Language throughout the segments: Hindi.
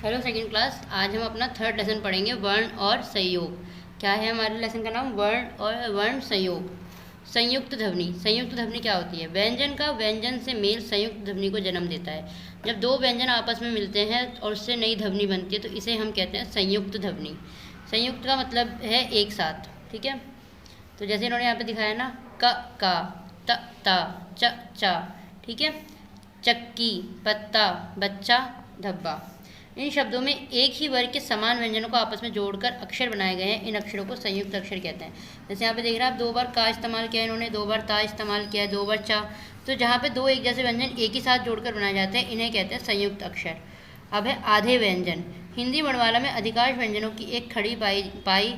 Hello second class. आज हम अपना थर्ड लेसन पढ़ेंगे, वर्ण और संयोग। क्या है हमारे लेसन का नाम? वर्ण और वर्ण संयोग। संयुक्त ध्वनि। संयुक्त ध्वनि क्या होती है? व्यंजन का व्यंजन से मेल संयुक्त ध्वनि को जन्म देता है। जब दो व्यंजन आपस में मिलते हैं और उससे नई ध्वनि बनती है तो इसे हम कहते हैं संयुक्त ध्वनि। संयुक्त का मतलब है एक साथ, ठीक है। तो जैसे इन्होंने यहाँ पे दिखाया ना, क का, त ता, च चा, ठीक है। चक्की, पत्ता, बच्चा, धब्बा। इन शब्दों में एक ही वर्ग के समान व्यंजनों को आपस में जोड़कर अक्षर बनाए गए हैं। इन अक्षरों को संयुक्त अक्षर कहते हैं। जैसे यहाँ पे देख रहे हैं आप, 2 बार का इस्तेमाल किया है इन्होंने, 2 बार ता इस्तेमाल किया है, 2 बार चा। तो जहाँ पे दो एक जैसे व्यंजन एक ही साथ जोड़कर बनाए जाते हैं इन्हें कहते हैं संयुक्त अक्षर। अब है आधे व्यंजन। हिंदी वर्णमाला में अधिकांश व्यंजनों की एक खड़ी पाई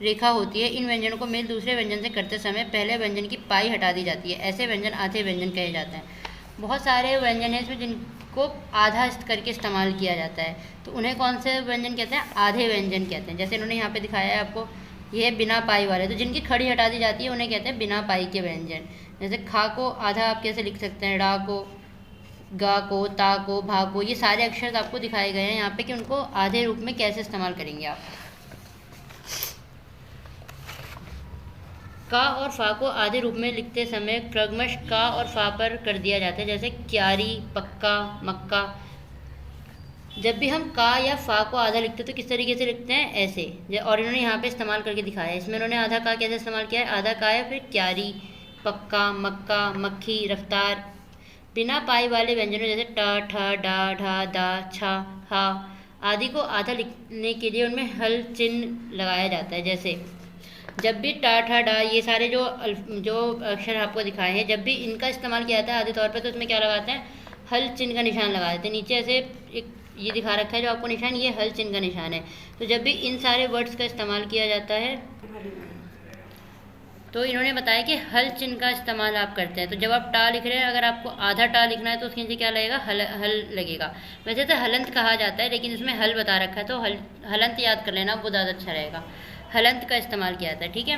रेखा होती है। इन व्यंजनों को मेल दूसरे व्यंजन से करते समय पहले व्यंजन की पाई हटा दी जाती है। ऐसे व्यंजन आधे व्यंजन कहे जाते हैं। बहुत सारे व्यंजन हैं इसमें जिनको आधा करके इस्तेमाल किया जाता है, तो उन्हें कौन से व्यंजन कहते हैं? आधे व्यंजन कहते हैं। जैसे इन्होंने यहाँ पे दिखाया है आपको, ये बिना पाई वाले, तो जिनकी खड़ी हटा दी जाती है उन्हें कहते हैं बिना पाई के व्यंजन। जैसे खा को आधा आप कैसे लिख सकते हैं? ड़ा को, गा को, ता को, भा को। ये सारे अक्षर आपको दिखाए गए हैं यहाँ पे कि उनको आधे रूप में कैसे इस्तेमाल करेंगे आप। का और फा को आधे रूप में लिखते समय क्रमश का और फा पर कर दिया जाता है। जैसे क्यारी, पक्का, मक्का। जब भी हम का या फा को आधा लिखते हैं तो किस तरीके से लिखते हैं? ऐसे। और इन्होंने यहाँ पे इस्तेमाल करके दिखाया है। इसमें इन्होंने आधा का कैसे इस्तेमाल किया है? आधा का है, फिर क्यारी, पक्का, मक्का, मक्खी, रफ्तार। बिना पाई वाले व्यंजनों जैसे ट, ठ, डा, ढा, दा, छा, हा आदि को आधा लिखने के लिए उनमें हल चिन्ह लगाया जाता है। जैसे जब भी टा, ठा, डा, ये सारे जो अक्षर आपको दिखाए हैं, जब भी इनका इस्तेमाल किया जाता है आधे तौर पे, तो उसमें क्या लगाते हैं? हल चिन्ह का निशान लगा देते हैं। नीचे ऐसे एक ये दिखा रखा है जो आपको निशान, ये हल चिन्ह का निशान है। तो जब भी इन सारे वर्ड्स का इस्तेमाल किया जाता है तो इन्होंने बताया कि हल चिन्ह का इस्तेमाल आप करते हैं। तो जब आप टा लिख रहे हैं, अगर आपको आधा टा लिखना है तो उसके नीचे क्या लगेगा? हल लगेगा। वैसे तो हलंत कहा जाता है, लेकिन इसमें हल बता रखा है तो हलंत याद कर लेना, वो ज़्यादा अच्छा रहेगा। हलंत का इस्तेमाल किया जाता है, ठीक है।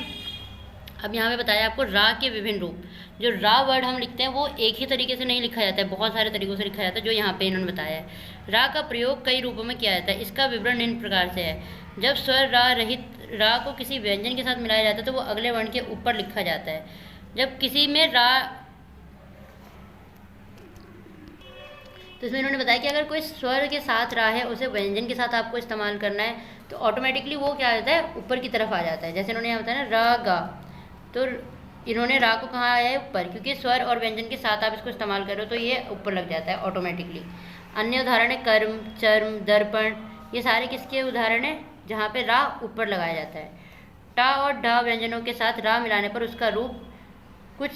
अब यहाँ पे बताया आपको रा के विभिन्न रूप। जो रा वर्ड हम लिखते हैं वो एक ही तरीके से नहीं लिखा जाता है, बहुत सारे तरीक़ों से लिखा जाता है, जो यहाँ पे इन्होंने बताया है। रा का प्रयोग कई रूपों में किया जाता है। इसका विवरण निम्न प्रकार से है। जब स्वर रा रहित रा को किसी व्यंजन के साथ मिलाया जाता है तो वो अगले वर्ण के ऊपर लिखा जाता है। जब किसी में रा, तो इसमें इन्होंने बताया कि अगर कोई स्वर के साथ रा है, उसे व्यंजन के साथ आपको इस्तेमाल करना है तो ऑटोमेटिकली वो क्या आ जाता है? ऊपर की तरफ आ जाता है। जैसे इन्होंने यहाँ बताया ना, रा गा, तो इन्होंने रा को कहाँ आया है? ऊपर, क्योंकि स्वर और व्यंजन के साथ आप इसको इस्तेमाल करो तो ये ऊपर लग जाता है ऑटोमेटिकली। अन्य उदाहरण है कर्म, चर्म, दर्पण। ये सारे किसके उदाहरण है? जहाँ पे रा ऊपर लगाया जाता है। टा और ढा व्यंजनों के साथ रा मिलाने पर उसका रूप कुछ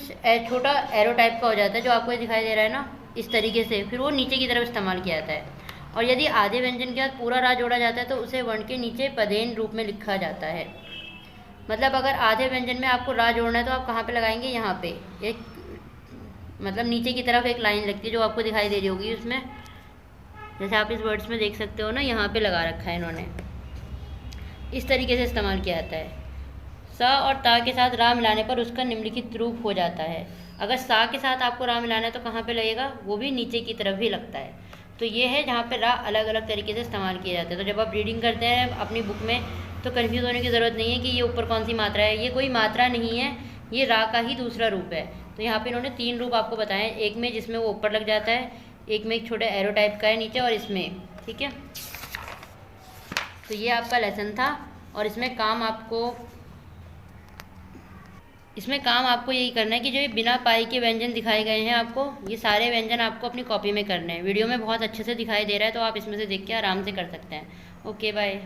छोटा एरो टाइप का हो जाता है, जो आपको दिखाई दे रहा है ना, इस तरीके से। फिर वो नीचे की तरफ इस्तेमाल किया जाता है। और यदि आधे व्यंजन के साथ पूरा रा जोड़ा जाता है तो उसे वर्ण के नीचे पदेन रूप में लिखा जाता है। मतलब अगर आधे व्यंजन में आपको रा जोड़ना है तो आप कहाँ पे लगाएंगे? यहाँ पे एक, मतलब नीचे की तरफ एक लाइन लगती है जो आपको दिखाई दे रही होगी उसमें। जैसे आप इस वर्ड्स में देख सकते हो ना, यहाँ पे लगा रखा है इन्होंने। इस तरीके से इस्तेमाल किया जाता है। सा और ता के साथ रा मिलाने पर उसका निम्नलिखित रूप हो जाता है। अगर सा के साथ आपको रा मिलाना है तो कहाँ पे लगेगा? वो भी नीचे की तरफ ही लगता है। तो ये है जहाँ पे रा अलग अलग तरीके से इस्तेमाल किए जाते हैं। तो जब आप रीडिंग करते हैं अपनी बुक में तो कन्फ्यूज़ होने की ज़रूरत नहीं है कि ये ऊपर कौन सी मात्रा है। ये कोई मात्रा नहीं है, ये रा का ही दूसरा रूप है। तो यहाँ पे इन्होंने 3 रूप आपको बताए हैं। एक में जिसमें वो ऊपर लग जाता है, एक में एक छोटा एरो टाइप का है नीचे, और इसमें, ठीक है। तो ये आपका लेसन था और इसमें काम आपको यही करना है कि जो ये बिना पाई के व्यंजन दिखाए गए हैं आपको, ये सारे व्यंजन आपको अपनी कॉपी में करने हैं। वीडियो में बहुत अच्छे से दिखाई दे रहा है तो आप इसमें से देख के आराम से कर सकते हैं। Okay, bye.